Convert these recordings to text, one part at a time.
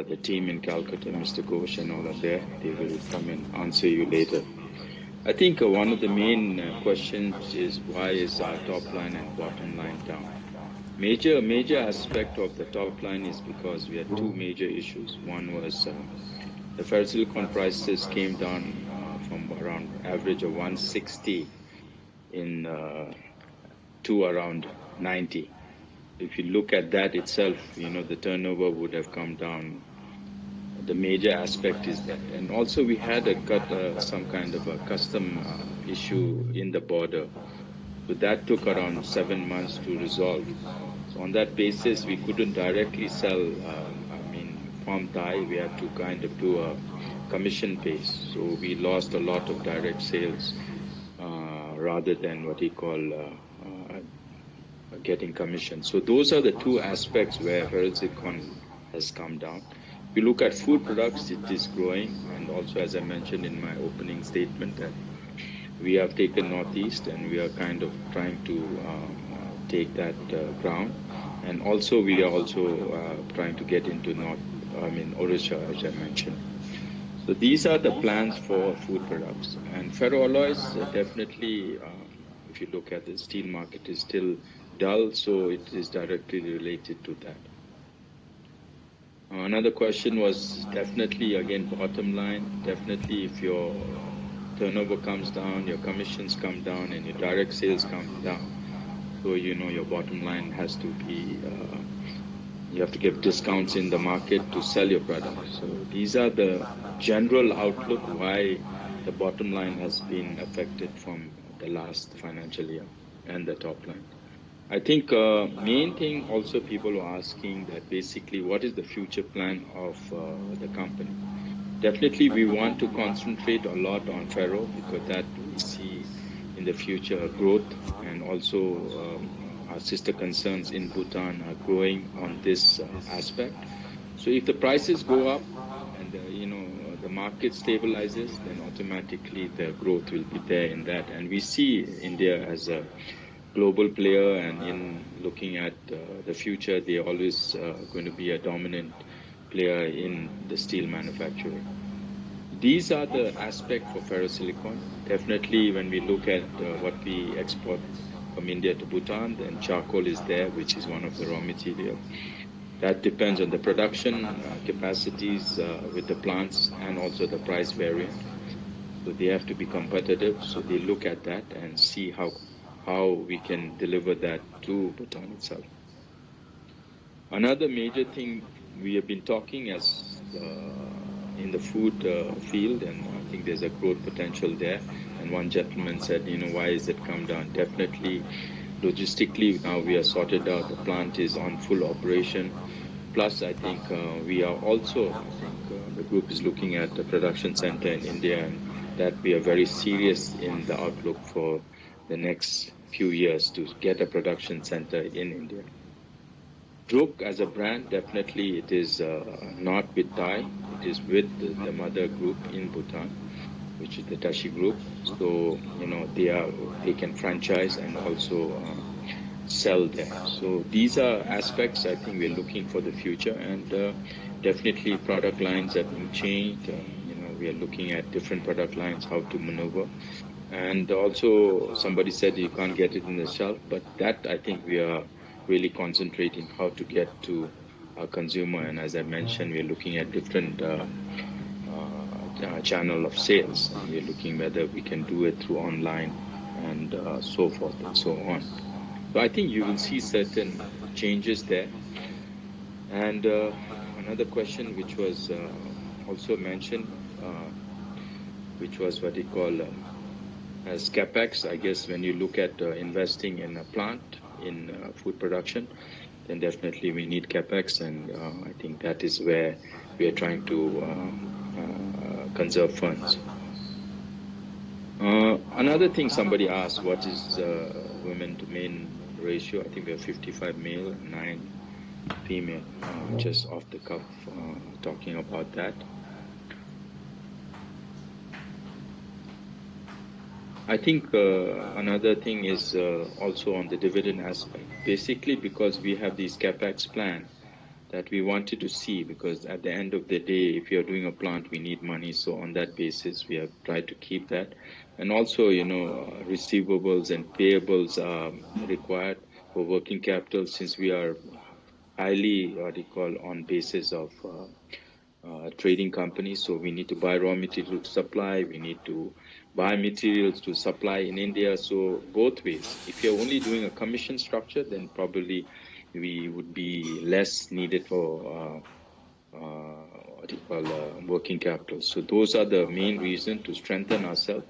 the team in Calcutta, Mr. Ghosh and all are there. They will come and answer you later. I think one of the main questions is why is our top line and bottom line down? Major aspect of the top line is because we had two major issues. One was the ferrosilicon prices came down from around average of 160 to around 90. If you look at that itself, the turnover would have come down. The major aspect is that. And also we had some kind of a custom issue in the border. So that took around 7 months to resolve. So on that basis, we couldn't directly sell, from TAI, we had to kind of do a commission base. So we lost a lot of direct sales rather than what you call getting commission. So those are the two aspects where ferrosilicon has come down. If you look at food products, it is growing. And also, as I mentioned in my opening statement, that we have taken Northeast and we are kind of trying to take that ground. And also, we are also trying to get into Odisha, as I mentioned. So these are the plans for food products. And ferroalloys, definitely, if you look at the steel market, is still dull, so it is directly related to that. Another question was definitely, again, bottom line. Definitely, if your turnover comes down, your commissions come down, and your direct sales come down, so your bottom line has to be, you have to give discounts in the market to sell your product. So these are the general outlook why the bottom line has been affected from the last financial year and the top line. I think main thing also people are asking that basically what is the future plan of the company. Definitely we want to concentrate a lot on ferro because that we see in the future growth, and also our sister concerns in Bhutan are growing on this aspect. So if the prices go up and the market stabilizes, then automatically the growth will be there in that. And we see India as a global player, and in looking at the future, they are always going to be a dominant player in the steel manufacturing. These are the aspects for ferrosilicon. Definitely, when we look at what we export from India to Bhutan, then charcoal is there, which is one of the raw material. That depends on the production capacities with the plants and also the price variant. So they have to be competitive. So they look at that and see how we can deliver that to Bhutan itself. Another major thing we have been talking as in the food field, and I think there's a growth potential there. And one gentleman said, why is it come down? Definitely, logistically, now we are sorted out. The plant is on full operation. Plus, I think we are also, the group is looking at a production center in India, and that we are very serious in the outlook for the next few years to get a production center in India. Druk as a brand, definitely it is not with TAI, it is with the mother group in Bhutan, which is the Tashi group. So, they can franchise and also sell there. So these are aspects I think we're looking for the future, and definitely product lines are being changed. We are looking at different product lines, how to maneuver. And also somebody said you can't get it in the shelf, but that I think we are really concentrating how to get to our consumer. And as I mentioned, we're looking at different channel of sales. And we're looking whether we can do it through online and so forth and so on. So I think you will see certain changes there. And another question which was also mentioned, which was what you call as capex. I guess when you look at investing in a plant in food production, then definitely we need capex, and I think that is where we are trying to conserve funds. Another thing somebody asked, what is women to men ratio? I think we have 55 male and 9 female, just off the cuff talking about that. I think another thing is also on the dividend aspect. Basically, because we have these capex plan, that we wanted to see, because at the end of the day, if you're doing a plant, we need money. So on that basis, we have tried to keep that. And also, receivables and payables are required for working capital, since we are highly, what do you call, on basis of trading companies. So we need to buy raw material to supply, we need to buy materials to supply in India. So both ways. If you're only doing a commission structure, then probably we would be less needed for what do you call working capital. So those are the main reason to strengthen ourselves.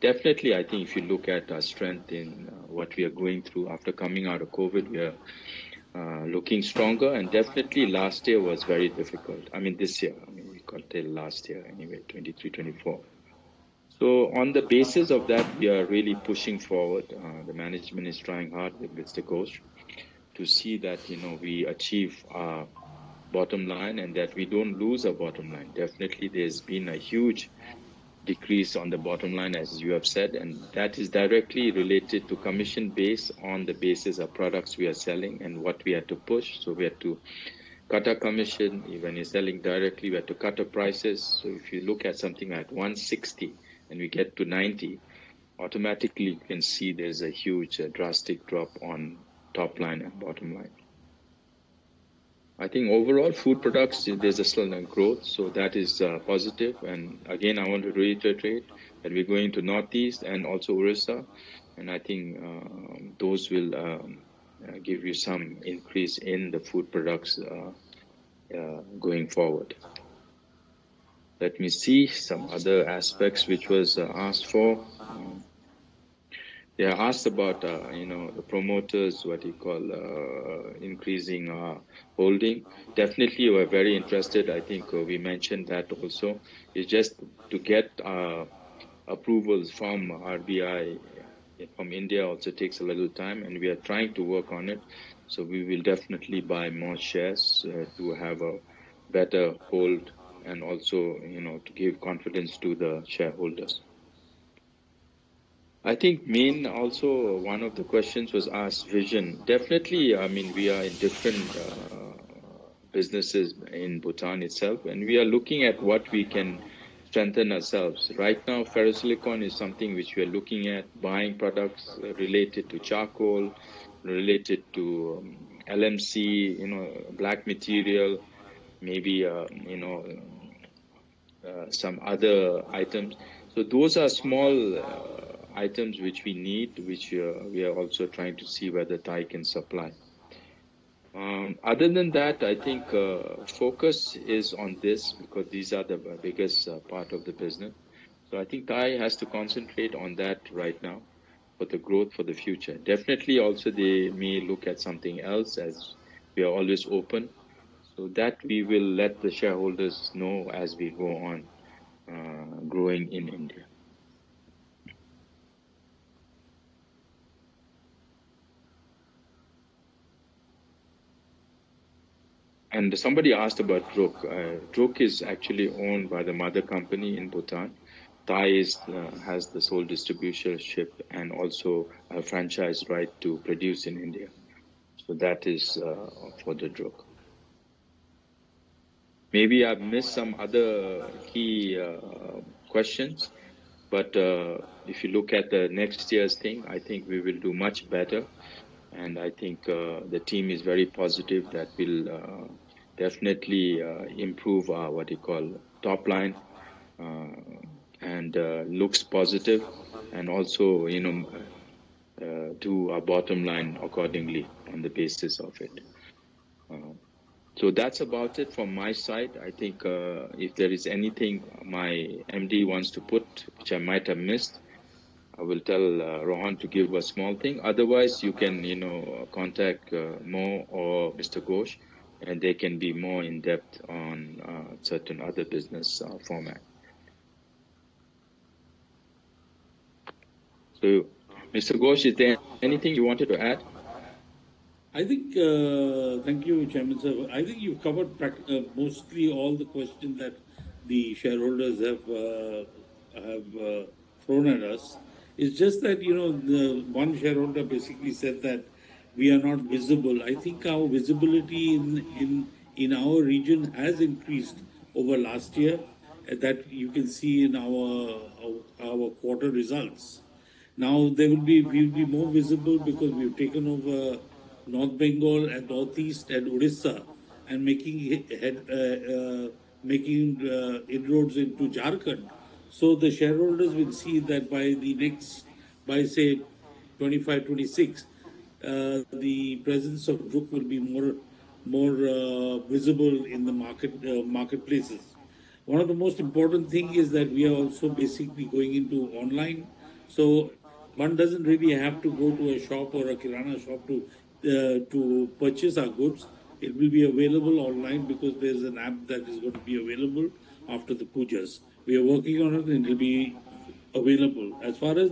Definitely, I think if you look at our strength in what we are going through after coming out of COVID, we are looking stronger. And definitely last year was very difficult. I mean, this year, I mean, we can't tell last year anyway, 23, 24. So on the basis of that, we are really pushing forward. The management is trying hard with Mr. Ghosh to see that, we achieve our bottom line and that we don't lose our bottom line. Definitely, there's been a huge decrease on the bottom line, as you have said, and that is directly related to commission base on the basis of products we are selling and what we had to push. So we had to cut our commission. When you're selling directly, we had to cut our prices. So if you look at something at 160 and we get to 90, automatically you can see there's a huge drastic drop on top line and bottom line. I think overall food products, there's a slow growth, so that is positive. And again, I want to reiterate that we're going to Northeast and also Orissa, and I think those will give you some increase in the food products going forward. Let me see some other aspects which was asked for. They are asked about, the promoters, what you call, increasing holding. Definitely, we're very interested. I think we mentioned that also. It's just to get approvals from RBI from India also takes a little time, and we are trying to work on it. So we will definitely buy more shares to have a better hold, and also, to give confidence to the shareholders. I think main also one of the questions was asked vision. Definitely, I mean, we are in different businesses in Bhutan itself, and we are looking at what we can strengthen ourselves. Right now, ferrosilicon is something which we are looking at, buying products related to charcoal, related to LMC, black material, maybe, some other items. So those are small items which we need, which we are also trying to see whether TAI can supply. Other than that, I think focus is on this, because these are the biggest part of the business. So I think TAI has to concentrate on that right now for the growth for the future. Definitely also they may look at something else, as we are always open. So that we will let the shareholders know as we go on growing in India. And somebody asked about Druk. Druk is actually owned by the mother company in Bhutan. TAI has the sole distributorship and also a franchise right to produce in India. So that is for the Druk. Maybe I've missed some other key questions, but if you look at the next year's thing, I think we will do much better. And I think the team is very positive that will definitely improve our, what you call, top line, and looks positive, and also, do our bottom line accordingly on the basis of it. So that's about it from my side. I think if there is anything my MD wants to put, which I might have missed, I will tell Rohan to give a small thing. Otherwise, you can, contact Mo or Mr. Ghosh, and they can be more in depth on certain other business format. So, Mr. Ghosh, is there anything you wanted to add? I think, thank you, Chairman Sir. I think you've covered mostly all the questions that the shareholders have thrown at us. It's just that, the one shareholder basically said that we are not visible. I think our visibility in our region has increased over last year. That you can see in our quarter results. Now we'll be more visible because we've taken over North Bengal and Northeast and Odisha and making inroads into Jharkhand. So the shareholders will see that by say 25, 26, the presence of Brook will be more visible in the marketplaces. One of the most important thing is that we are also basically going into online. So one doesn't really have to go to a shop or a kirana shop to purchase our goods. It will be available online because there's an app that is going to be available after the pujas. We are working on it and it will be available. As far as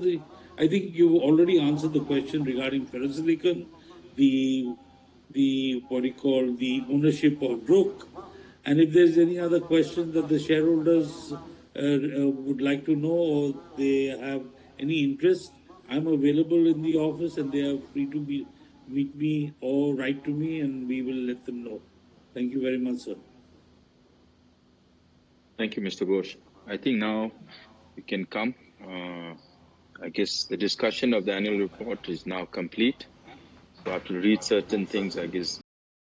I think you already answered the question regarding ferrosilicon, the what do you call the ownership of Brook, and if there's any other question that the shareholders would like to know or they have any interest, I'm available in the office and they are free to meet me or write to me and we will let them know. Thank you very much, sir. Thank you, Mr. Ghosh. I think now we can come. I guess the discussion of the annual report is now complete. So I have to read certain things, I guess,